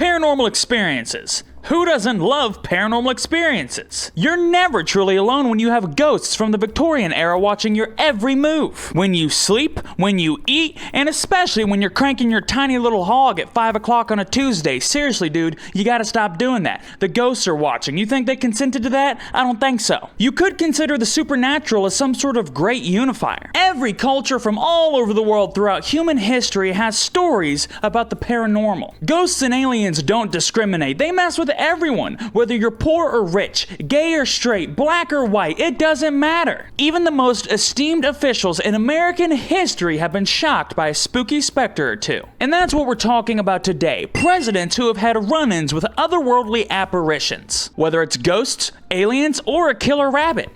Paranormal experiences. Who doesn't love paranormal experiences? You're never truly alone when you have ghosts from the Victorian era watching your every move. When you sleep, when you eat, and especially when you're cranking your tiny little hog at 5 o'clock on a Tuesday. Seriously, dude, you gotta stop doing that. The ghosts are watching. You think they consented to that? I don't think so. You could consider the supernatural as some sort of great unifier. Every culture from all over the world throughout human history has stories about the paranormal. Ghosts and aliens don't discriminate. They mess with everyone, whether you're poor or rich, gay or straight, black or white, it doesn't matter. Even the most esteemed officials in American history have been shocked by a spooky specter or two. And that's what we're talking about today. Presidents who have had run-ins with otherworldly apparitions. Whether it's ghosts, aliens, or a killer rabbit.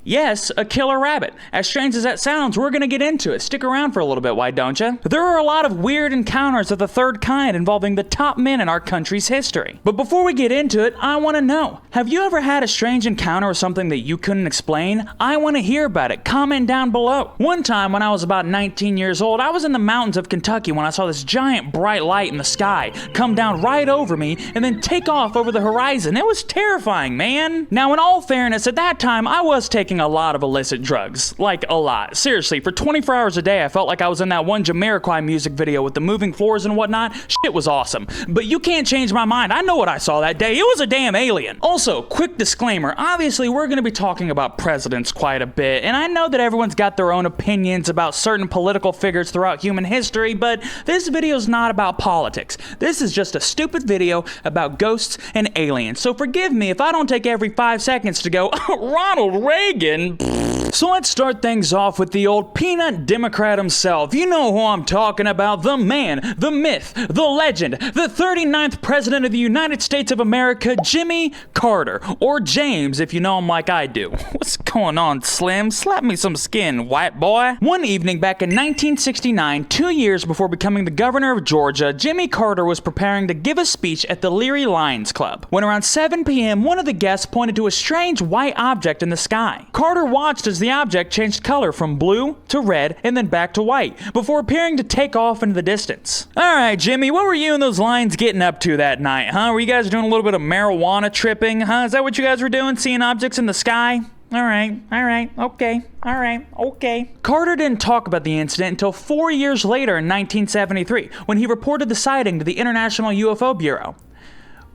Yes, a killer rabbit. As strange as that sounds, we're gonna get into it. Stick around for a little bit, why don't you? There are a lot of weird encounters of the third kind involving the top men in our country's history. But before we get into it, I wanna know, have you ever had a strange encounter or something that you couldn't explain? I wanna hear about it. Comment down below. One time when I was about 19 years old, I was in the mountains of Kentucky when I saw this giant bright light in the sky come down right over me and then take off over the horizon. It was terrifying, man. Now, in all fairness, at that time, I was taking a lot of illicit drugs. Like, a lot. Seriously, for 24 hours a day, I felt like I was in that one Jamiroquai music video with the moving floors and whatnot. Shit was awesome. But you can't change my mind. I know what I saw that day. It was a damn alien. Also, quick disclaimer. Obviously, we're going to be talking about presidents quite a bit, and I know that everyone's got their own opinions about certain political figures throughout human history, but this video's not about politics. This is just a stupid video about ghosts and aliens. So forgive me if I don't take every 5 seconds to go, Ronald Reagan. So let's start things off with the old peanut Democrat himself. You know who I'm talking about. The man, the myth, the legend, the 39th President of the United States of America, Jimmy Carter. Or James, if you know him like I do. What's going on, Slim? Slap me some skin, white boy. One evening back in 1969, 2 years before becoming the governor of Georgia, Jimmy Carter was preparing to give a speech at the Leary Lions Club. When around 7 p.m., one of the guests pointed to a strange white object in the sky. Carter watched as the object changed color from blue to red and then back to white, before appearing to take off into the distance. Alright, Jimmy, what were you and those lions getting up to that night, huh? Were you guys doing a little bit of marijuana tripping, huh? Is that what you guys were doing, seeing objects in the sky? Alright, okay. Carter didn't talk about the incident until 4 years later in 1973, when he reported the sighting to the International UFO Bureau,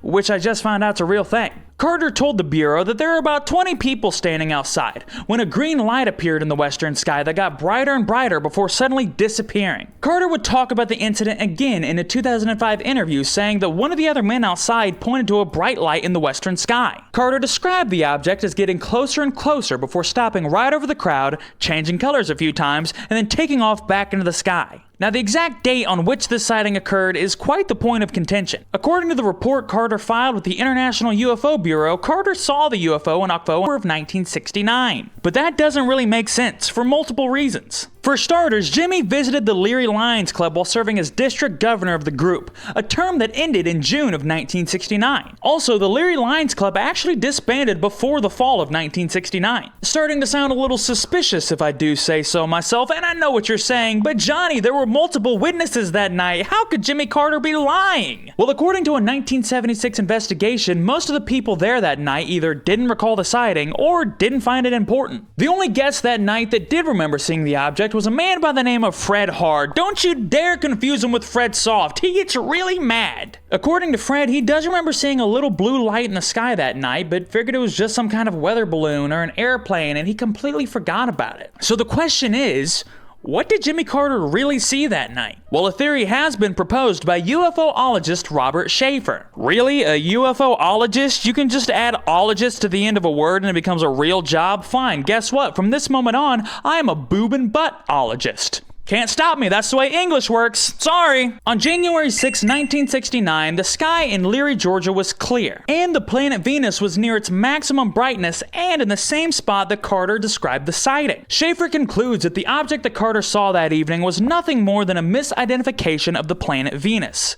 which I just found out's a real thing. Carter told the Bureau that there were about 20 people standing outside when a green light appeared in the western sky that got brighter and brighter before suddenly disappearing. Carter would talk about the incident again in a 2005 interview, saying that one of the other men outside pointed to a bright light in the western sky. Carter described the object as getting closer and closer before stopping right over the crowd, changing colors a few times, and then taking off back into the sky. Now, the exact date on which this sighting occurred is quite the point of contention. According to the report Carter filed with the International UFO Bureau, Carter saw the UFO in October of 1969. But that doesn't really make sense for multiple reasons. For starters, Jimmy visited the Leary Lions Club while serving as district governor of the group, a term that ended in June of 1969. Also, the Leary Lions Club actually disbanded before the fall of 1969. Starting to sound a little suspicious if I do say so myself, and I know what you're saying, but Johnny, there were multiple witnesses that night. How could Jimmy Carter be lying? Well, according to a 1976 investigation, most of the people there that night either didn't recall the sighting or didn't find it important. The only guest that night that did remember seeing the object was a man by the name of Fred Hard. Don't you dare confuse him with Fred Soft. He gets really mad. According to Fred, he does remember seeing a little blue light in the sky that night, but figured it was just some kind of weather balloon or an airplane, and he completely forgot about it. So the question is, what did Jimmy Carter really see that night? Well, a theory has been proposed by UFOologist Robert Schaefer. Really? A UFOologist? You can just add ologist to the end of a word and it becomes a real job? Fine, guess what? From this moment on, I am a boob and buttologist. Can't stop me, that's the way English works. Sorry. On January 6, 1969, the sky in Leary, Georgia was clear, and the planet Venus was near its maximum brightness and in the same spot that Carter described the sighting. Schaefer concludes that the object that Carter saw that evening was nothing more than a misidentification of the planet Venus,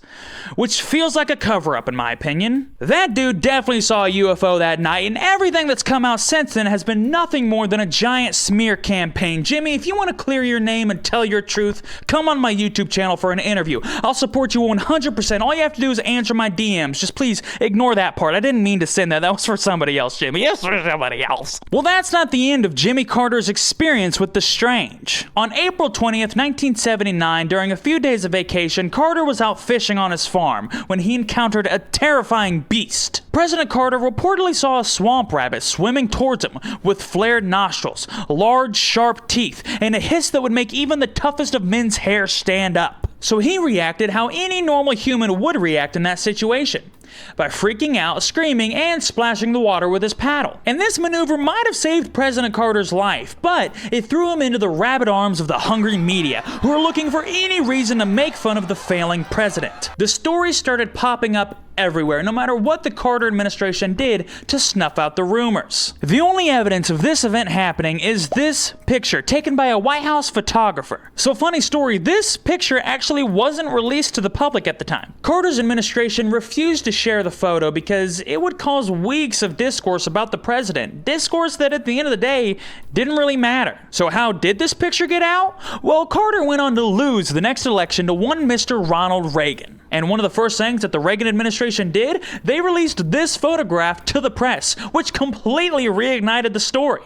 which feels like a cover-up in my opinion. That dude definitely saw a UFO that night, and everything that's come out since then has been nothing more than a giant smear campaign. Jimmy, if you want to clear your name and tell your your truth, come on my YouTube channel for an interview. I'll support you 100%. All you have to do is answer my DMs. Just please ignore that part. I didn't mean to send that. That was for somebody else, Jimmy. Yes, for somebody else. Well, that's not the end of Jimmy Carter's experience with the strange. On April 20th, 1979, during a few days of vacation, Carter was out fishing on his farm when he encountered a terrifying beast. President Carter reportedly saw a swamp rabbit swimming towards him with flared nostrils, large, sharp teeth, and a hiss that would make even the toughest of men's hair stand up. So he reacted how any normal human would react in that situation, by freaking out, screaming, and splashing the water with his paddle. And this maneuver might have saved President Carter's life, but it threw him into the rabid arms of the hungry media, who were looking for any reason to make fun of the failing president. The stories started popping up everywhere, no matter what the Carter administration did to snuff out the rumors. The only evidence of this event happening is this picture taken by a White House photographer. So funny story, this picture actually wasn't released to the public at the time. Carter's administration refused to share the photo because it would cause weeks of discourse about the president. Discourse that at the end of the day didn't really matter. So how did this picture get out? Well, Carter went on to lose the next election to one Mr. Ronald Reagan. And one of the first things that the Reagan administration did, they released this photograph to the press, which completely reignited the story.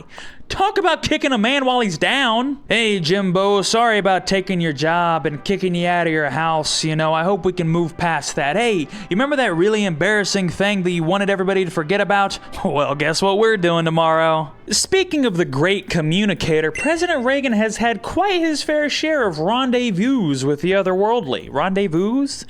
Talk about kicking a man while he's down. Hey, Jimbo, sorry about taking your job and kicking you out of your house. I hope we can move past that. Hey, you remember that really embarrassing thing that you wanted everybody to forget about? Well, guess what we're doing tomorrow? Speaking of the great communicator, President Reagan has had quite his fair share of rendezvous with the otherworldly. Rendezvous.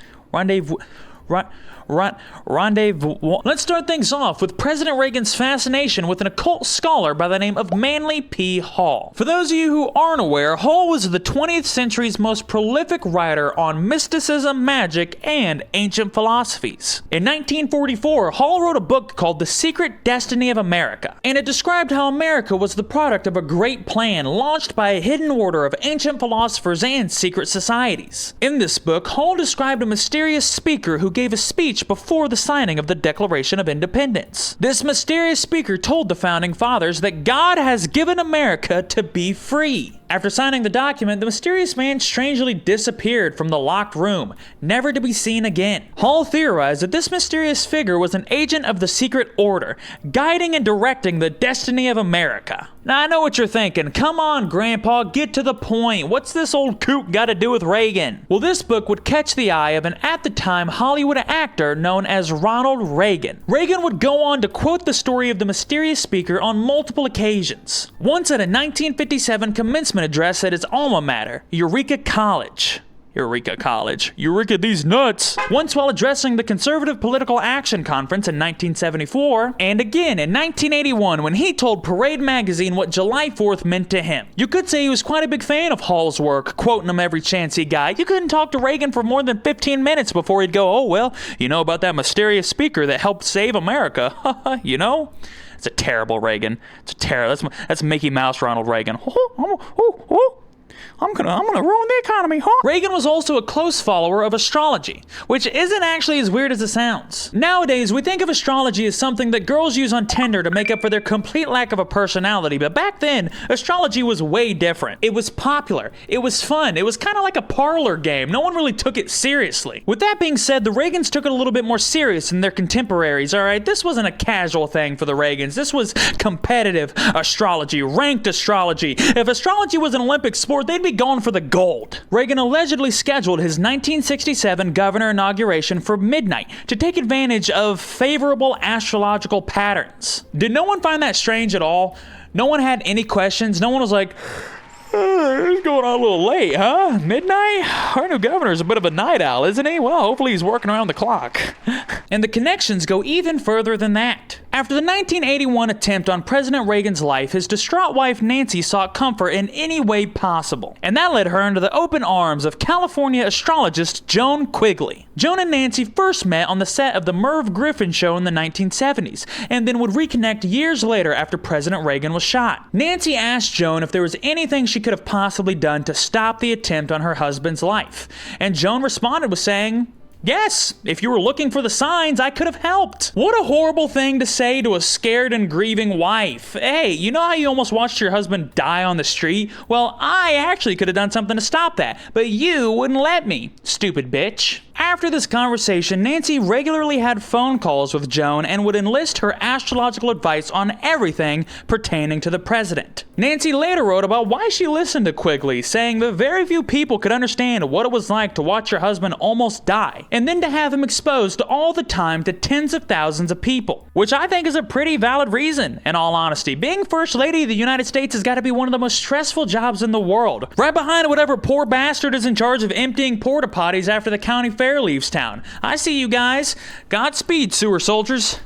Let's start things off with President Reagan's fascination with an occult scholar by the name of Manly P. Hall. For those of you who aren't aware, Hall was the 20th century's most prolific writer on mysticism, magic, and ancient philosophies. In 1944, Hall wrote a book called The Secret Destiny of America, and it described how America was the product of a great plan launched by a hidden order of ancient philosophers and secret societies. In this book, Hall described a mysterious speaker who gave a speech before the signing of the Declaration of Independence. This mysterious speaker told the founding fathers that God has given America to be free. After signing the document, the mysterious man strangely disappeared from the locked room, never to be seen again. Hall theorized that this mysterious figure was an agent of the secret order, guiding and directing the destiny of America. Now, I know what you're thinking. Come on, Grandpa, get to the point. What's this old kook got to do with Reagan? Well, this book would catch the eye of an at-the-time Hollywood actor known as Ronald Reagan. Reagan would go on to quote the story of the mysterious speaker on multiple occasions. Once at a 1957 commencement address at his alma mater, Eureka College. Eureka these nuts. Once while addressing the Conservative Political Action Conference in 1974, and again in 1981 when he told Parade magazine what July 4th meant to him. You could say he was quite a big fan of Hall's work, quoting him every chance he got. You couldn't talk to Reagan for more than 15 minutes before he'd go, oh well, you know about that mysterious speaker that helped save America, you know? It's a terrible Reagan. It's a terrible. That's Mickey Mouse Ronald Reagan. I'm gonna ruin the economy, huh? Reagan was also a close follower of astrology, which isn't actually as weird as it sounds. Nowadays, we think of astrology as something that girls use on Tinder to make up for their complete lack of a personality, but back then, astrology was way different. It was popular, it was fun, it was kind of like a parlor game. No one really took it seriously. With that being said, the Reagans took it a little bit more serious than their contemporaries, alright? This wasn't a casual thing for the Reagans. This was competitive astrology, ranked astrology. If astrology was an Olympic sport, they'd be going for the gold. Reagan allegedly scheduled his 1967 governor inauguration for midnight to take advantage of favorable astrological patterns. Did no one find that strange at all? No one had any questions? No one was like, it's going on a little late, huh? Midnight? Our new governor's a bit of a night owl, isn't he? Well, hopefully he's working around the clock. And the connections go even further than that. After the 1981 attempt on President Reagan's life, his distraught wife Nancy sought comfort in any way possible. And that led her into the open arms of California astrologist Joan Quigley. Joan and Nancy first met on the set of the Merv Griffin show in the 1970s, and then would reconnect years later after President Reagan was shot. Nancy asked Joan if there was anything she could have possibly done to stop the attempt on her husband's life. And Joan responded with saying, Yes, if you were looking for the signs, I could have helped. What a horrible thing to say to a scared and grieving wife. Hey, you know how you almost watched your husband die on the street? Well, I actually could have done something to stop that, but you wouldn't let me, stupid bitch. After this conversation, Nancy regularly had phone calls with Joan and would enlist her astrological advice on everything pertaining to the president. Nancy later wrote about why she listened to Quigley, saying that very few people could understand what it was like to watch your husband almost die, and then to have him exposed all the time to tens of thousands of people. Which I think is a pretty valid reason, in all honesty. Being First Lady of the United States has got to be one of the most stressful jobs in the world. Right behind whatever poor bastard is in charge of emptying porta potties after the county fair leaves town. I see you guys. Godspeed, sewer soldiers.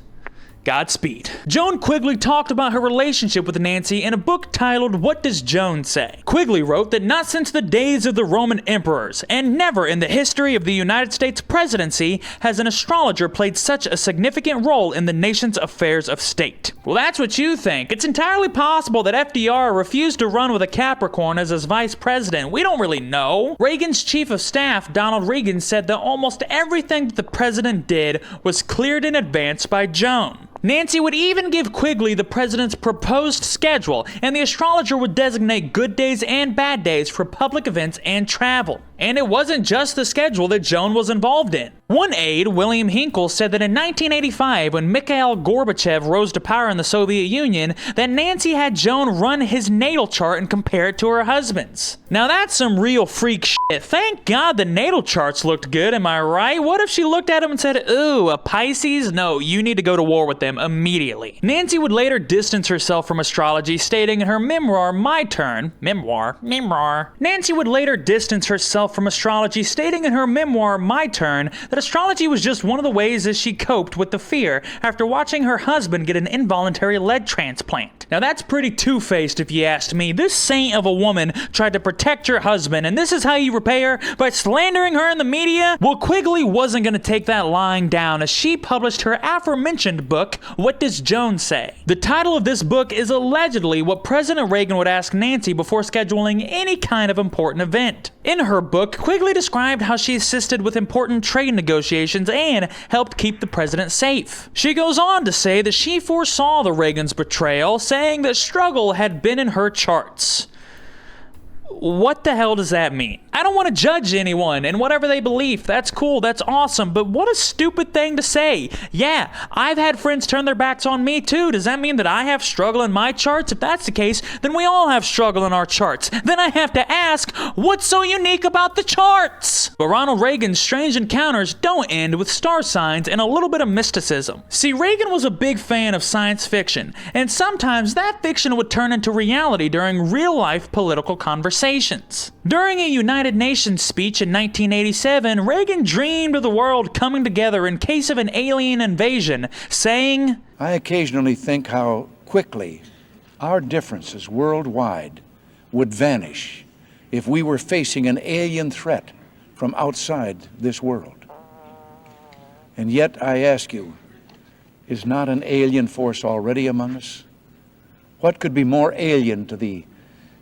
Godspeed. Joan Quigley talked about her relationship with Nancy in a book titled What Does Joan Say? Quigley wrote that not since the days of the Roman emperors, and never in the history of the United States presidency, has an astrologer played such a significant role in the nation's affairs of state. Well, that's what you think. It's entirely possible that FDR refused to run with a Capricorn as his vice president. We don't really know. Reagan's chief of staff, Ronald Reagan, said that almost everything that the president did was cleared in advance by Joan. Nancy would even give Quigley the president's proposed schedule, and the astrologer would designate good days and bad days for public events and travel. And it wasn't just the schedule that Joan was involved in. One aide, William Hinkle, said that in 1985, when Mikhail Gorbachev rose to power in the Soviet Union, that Nancy had Joan run his natal chart and compare it to her husband's. Now that's some real freak shit. Thank God the natal charts looked good, am I right? What if she looked at him and said, ooh, a Pisces? No, you need to go to war with them immediately. Nancy would later distance herself from astrology, stating in her memoir, My Turn, Nancy would later distance herself from astrology, stating in her memoir, My Turn, that astrology was just one of the ways that she coped with the fear after watching her husband get an involuntary leg transplant. Now that's pretty two-faced if you asked me. This saint of a woman tried to protect your husband, and this is how you repay her? By slandering her in the media? Well, Quigley wasn't going to take that lying down as she published her aforementioned book, What Does Joan Say? The title of this book is allegedly what President Reagan would ask Nancy before scheduling any kind of important event. In her book, Quigley described how she assisted with important trade negotiations and helped keep the president safe. She goes on to say that she foresaw the Reagan's betrayal, saying that struggle had been in her charts. What the hell does that mean? I don't want to judge anyone and whatever they believe. That's cool, that's awesome, but what a stupid thing to say. Yeah, I've had friends turn their backs on me too. Does that mean that I have struggle in my charts? If that's the case, then we all have struggle in our charts. Then I have to ask, what's so unique about the charts? But Ronald Reagan's strange encounters don't end with star signs and a little bit of mysticism. See, Reagan was a big fan of science fiction, and sometimes that fiction would turn into reality during real-life political conversations. During a United Nations speech in 1987, Reagan dreamed of the world coming together in case of an alien invasion, saying, I occasionally think how quickly our differences worldwide would vanish if we were facing an alien threat from outside this world. And yet, I ask you, is not an alien force already among us? What could be more alien to the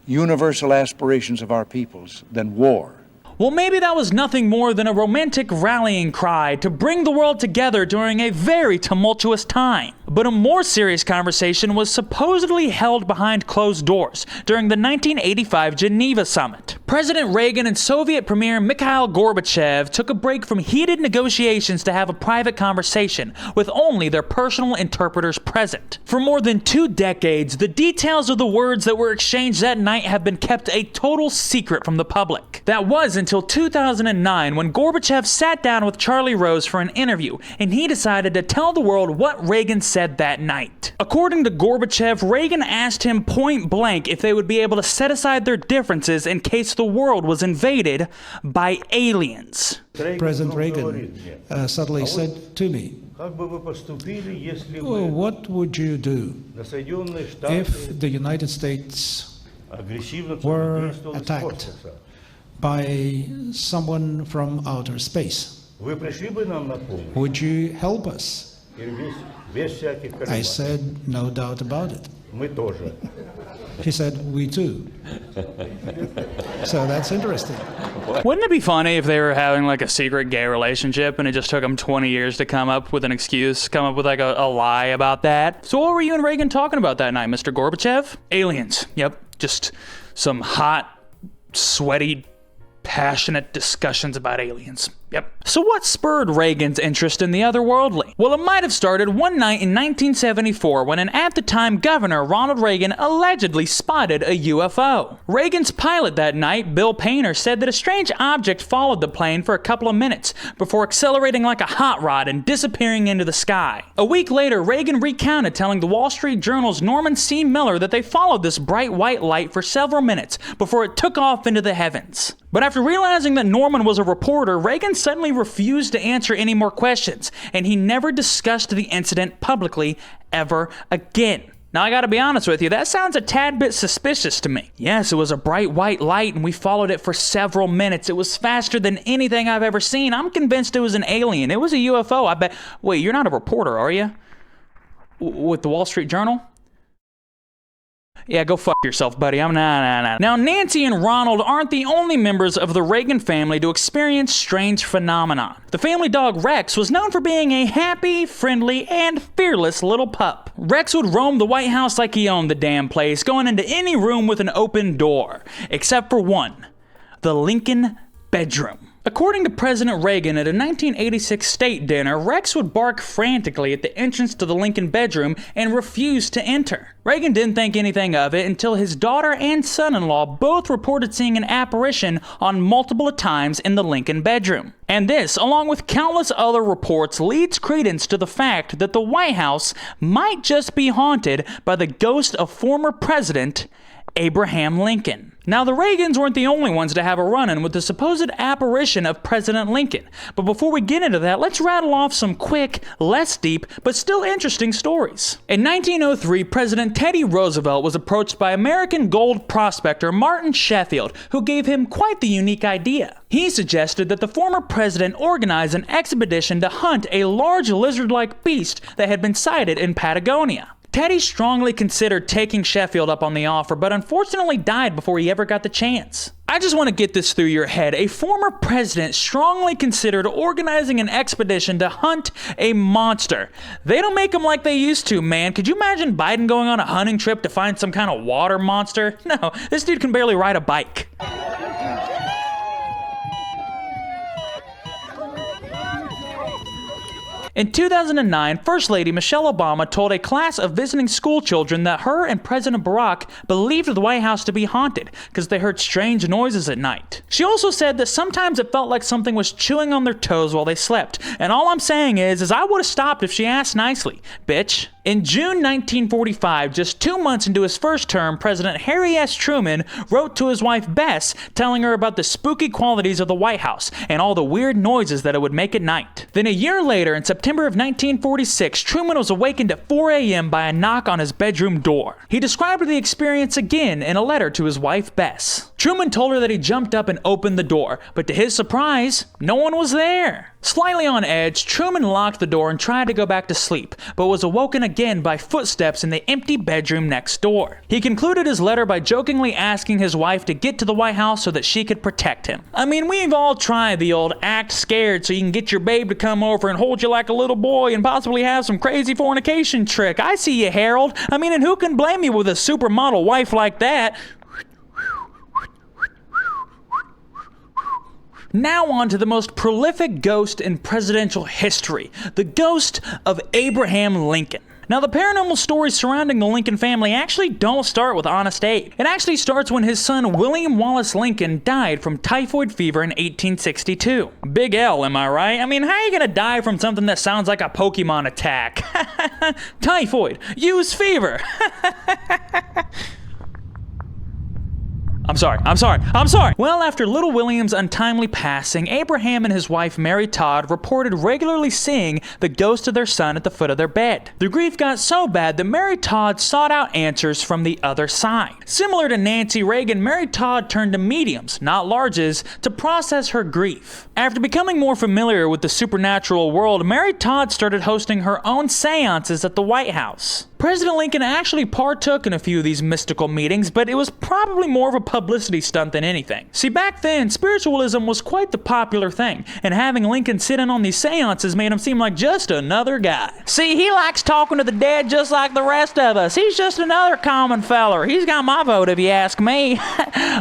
universal aspirations of our peoples than war? Well, maybe that was nothing more than a romantic rallying cry to bring the world together during a very tumultuous time. But a more serious conversation was supposedly held behind closed doors during the 1985 Geneva summit. President Reagan and Soviet Premier Mikhail Gorbachev took a break from heated negotiations to have a private conversation with only their personal interpreters present. For more than 2 decades, the details of the words that were exchanged that night have been kept a total secret from the public. That was until 2009 when Gorbachev sat down with Charlie Rose for an interview, and he decided to tell the world what Reagan said that night. According to Gorbachev, Reagan asked him point blank if they would be able to set aside their differences in case the world was invaded by aliens. President Reagan suddenly said to me, well, what would you do if the United States were attacked by someone from outer space? Would you help us? I said, no doubt about it. He said, we too. So that's interesting. Wouldn't it be funny if they were having like a secret gay relationship and it just took them 20 years to come up with an excuse, come up with like a lie about that? So what were you and Reagan talking about that night, Mr. Gorbachev? Aliens. Yep. Just some hot, sweaty, passionate discussions about aliens. Yep. So what spurred Reagan's interest in the otherworldly? Well, it might have started one night in 1974 when an at-the-time governor, Ronald Reagan, allegedly spotted a UFO. Reagan's pilot that night, Bill Painter, said that a strange object followed the plane for a couple of minutes before accelerating like a hot rod and disappearing into the sky. A week later, Reagan recounted telling the Wall Street Journal's Norman C. Miller that they followed this bright white light for several minutes before it took off into the heavens. But after realizing that Norman was a reporter, Reagan suddenly refused to answer any more questions, and he never discussed the incident publicly ever again. Now, I gotta be honest with you, that sounds a tad bit suspicious to me. Yes, it was a bright white light, and we followed it for several minutes. It was faster than anything I've ever seen. I'm convinced it was an alien. It was a UFO, I bet. Wait, you're not a reporter, are you? With the Wall Street Journal? Yeah, go fuck yourself, buddy. Nah. Now, Nancy and Ronald aren't the only members of the Reagan family to experience strange phenomenon. The family dog Rex was known for being a happy, friendly, and fearless little pup. Rex would roam the White House like he owned the damn place, going into any room with an open door, except for one, the Lincoln bedroom. According to President Reagan at a 1986 state dinner, Rex would bark frantically at the entrance to the Lincoln bedroom and refuse to enter. Reagan didn't think anything of it until his daughter and son-in-law both reported seeing an apparition on multiple times in the Lincoln bedroom. And this, along with countless other reports, leads credence to the fact that the White House might just be haunted by the ghost of former President Abraham Lincoln. Now, the Reagans weren't the only ones to have a run-in with the supposed apparition of President Lincoln. But before we get into that, let's rattle off some quick, less deep, but still interesting stories. In 1903, President Teddy Roosevelt was approached by American gold prospector Martin Sheffield, who gave him quite the unique idea. He suggested that the former president organize an expedition to hunt a large lizard-like beast that had been sighted in Patagonia. Teddy strongly considered taking Sheffield up on the offer, but unfortunately died before he ever got the chance. I just want to get this through your head. A former president strongly considered organizing an expedition to hunt a monster. They don't make them like they used to, man. Could you imagine Biden going on a hunting trip to find some kind of water monster? No, this dude can barely ride a bike. In 2009, First Lady Michelle Obama told a class of visiting school children that her and President Barack believed the White House to be haunted because they heard strange noises at night. She also said that sometimes it felt like something was chewing on their toes while they slept. And all I'm saying is I would have stopped if she asked nicely, bitch. In June 1945, just 2 months into his first term, President Harry S. Truman wrote to his wife Bess, telling her about the spooky qualities of the White House and all the weird noises that it would make at night. Then a year later, in September of 1946, Truman was awakened at 4 a.m. by a knock on his bedroom door. He described the experience again in a letter to his wife Bess. Truman told her that he jumped up and opened the door, but to his surprise, no one was there. Slightly on edge, Truman locked the door and tried to go back to sleep, but was awoken again by footsteps in the empty bedroom next door. He concluded his letter by jokingly asking his wife to get to the White House so that she could protect him. I mean, we've all tried the old act scared so you can get your babe to come over and hold you like a little boy and possibly have some crazy fornication trick. I see you, Harold. I mean, and who can blame you with a supermodel wife like that? Now on to the most prolific ghost in presidential history, the ghost of Abraham Lincoln. Now, the paranormal stories surrounding the Lincoln family actually don't start with Honest Abe. It actually starts when his son William Wallace Lincoln died from typhoid fever in 1862. Big L, am I right? I mean, how are you gonna die from something that sounds like a Pokemon attack? Typhoid. Use fever. I'm sorry. Well, after little William's untimely passing, Abraham and his wife Mary Todd reported regularly seeing the ghost of their son at the foot of their bed. The grief got so bad that Mary Todd sought out answers from the other side. Similar to Nancy Reagan, Mary Todd turned to mediums, not larges, to process her grief. After becoming more familiar with the supernatural world, Mary Todd started hosting her own seances at the White House. President Lincoln actually partook in a few of these mystical meetings, but it was probably more of a publicity stunt than anything. See, back then, spiritualism was quite the popular thing, and having Lincoln sit in on these seances made him seem like just another guy. See, he likes talking to the dead just like the rest of us. He's just another common feller. He's got my vote if you ask me.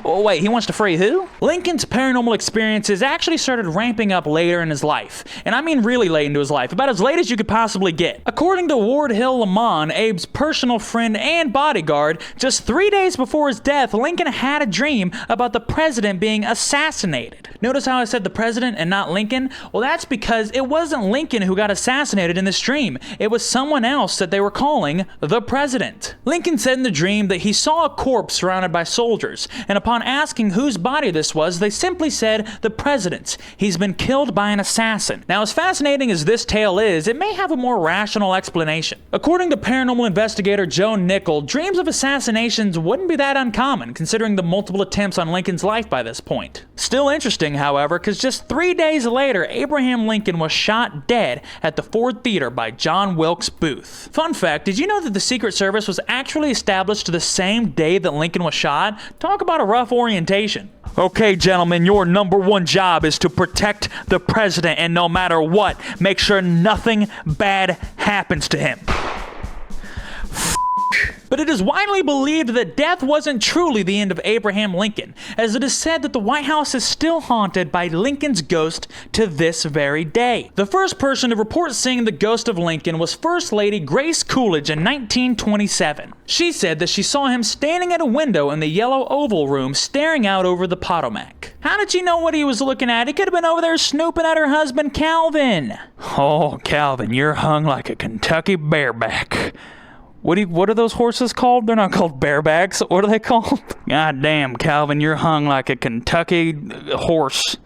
Well, wait, he wants to free who? Lincoln's paranormal experiences actually started ramping up later in his life, and I mean really late into his life, about as late as you could possibly get. According to Ward Hill Lamont, Abe's personal friend and bodyguard, just 3 days before his death, Lincoln had a dream about the president being assassinated. Notice how I said the president and not Lincoln? Well, that's because it wasn't Lincoln who got assassinated in this dream. It was someone else that they were calling the president. Lincoln said in the dream that he saw a corpse surrounded by soldiers, and upon asking whose body this was, they simply said the president's. He's been killed by an assassin. Now, as fascinating as this tale is, it may have a more rational explanation. According to paranormal investigator Joe Nickel, dreams of assassinations wouldn't be that uncommon, considering the multiple attempts on Lincoln's life by this point. Still interesting, however, because just 3 days later, Abraham Lincoln was shot dead at the Ford Theater by John Wilkes Booth. Fun fact, did you know that the Secret Service was actually established the same day that Lincoln was shot? Talk about a rough orientation. Okay, gentlemen, your number one job is to protect the president, and no matter what, make sure nothing bad happens to him. But it is widely believed that death wasn't truly the end of Abraham Lincoln, as it is said that the White House is still haunted by Lincoln's ghost to this very day. The first person to report seeing the ghost of Lincoln was First Lady Grace Coolidge in 1927. She said that she saw him standing at a window in the Yellow Oval Room staring out over the Potomac. How did she know what he was looking at? He could have been over there snooping at her husband Calvin. Oh, Calvin, you're hung like a Kentucky bareback. What are those horses called? They're not called barebacks. What are they called? God damn, Calvin, you're hung like a Kentucky horse.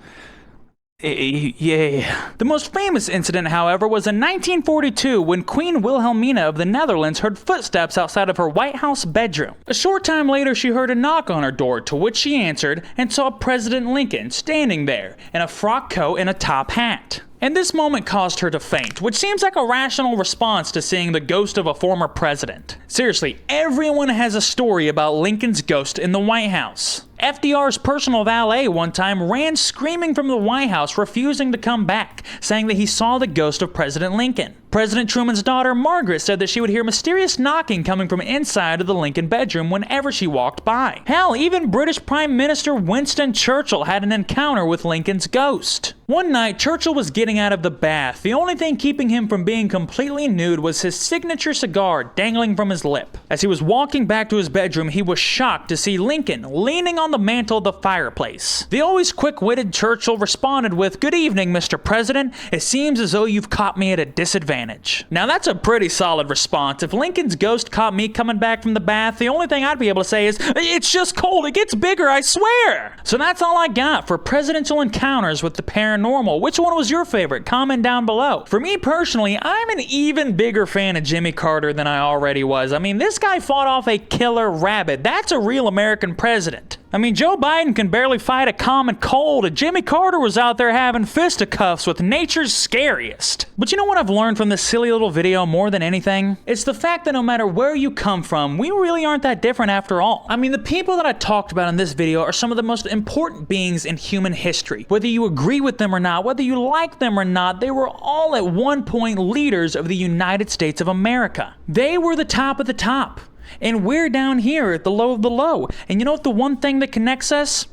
Yeah. The most famous incident, however, was in 1942 when Queen Wilhelmina of the Netherlands heard footsteps outside of her White House bedroom. A short time later, she heard a knock on her door, to which she answered and saw President Lincoln standing there in a frock coat and a top hat. And this moment caused her to faint, which seems like a rational response to seeing the ghost of a former president. Seriously, everyone has a story about Lincoln's ghost in the White House. FDR's personal valet one time ran screaming from the White House, refusing to come back, saying that he saw the ghost of President Lincoln. President Truman's daughter, Margaret, said that she would hear mysterious knocking coming from inside of the Lincoln bedroom whenever she walked by. Hell, even British Prime Minister Winston Churchill had an encounter with Lincoln's ghost. One night, Churchill was getting out of the bath. The only thing keeping him from being completely nude was his signature cigar dangling from his lip. As he was walking back to his bedroom, he was shocked to see Lincoln leaning on the mantel of the fireplace. The always quick-witted Churchill responded with, "Good evening, Mr. President. It seems as though you've caught me at a disadvantage." Now that's a pretty solid response. If Lincoln's ghost caught me coming back from the bath, the only thing I'd be able to say is, "It's just cold. It gets bigger, I swear." So that's all I got for presidential encounters with the paranormal. Which one was your favorite? Comment down below. For me personally, I'm an even bigger fan of Jimmy Carter than I already was. I mean, this guy fought off a killer rabbit. That's a real American president. I mean, Joe Biden can barely fight a common cold, and Jimmy Carter was out there having fisticuffs with nature's scariest. But you know what I've learned from this silly little video more than anything? It's the fact that no matter where you come from, we really aren't that different after all. I mean, the people that I talked about in this video are some of the most important beings in human history. Whether you agree with them or not, whether you like them or not, they were all at one point leaders of the United States of America. They were the top of the top. And we're down here at the low of the low. And you know what the one thing that connects us?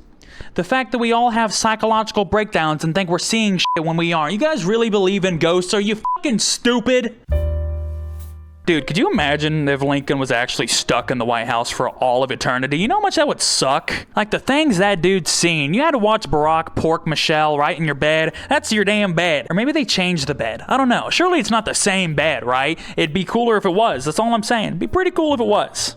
The fact that we all have psychological breakdowns and think we're seeing shit when we aren't. You guys really believe in ghosts? Are you fucking stupid? Dude, could you imagine if Lincoln was actually stuck in the White House for all of eternity? You know how much that would suck? Like the things that dude's seen. You had to watch Barack pork Michelle right in your bed. That's your damn bed. Or maybe they changed the bed. I don't know. Surely it's not the same bed, right? It'd be cooler if it was. That's all I'm saying. It'd be pretty cool if it was.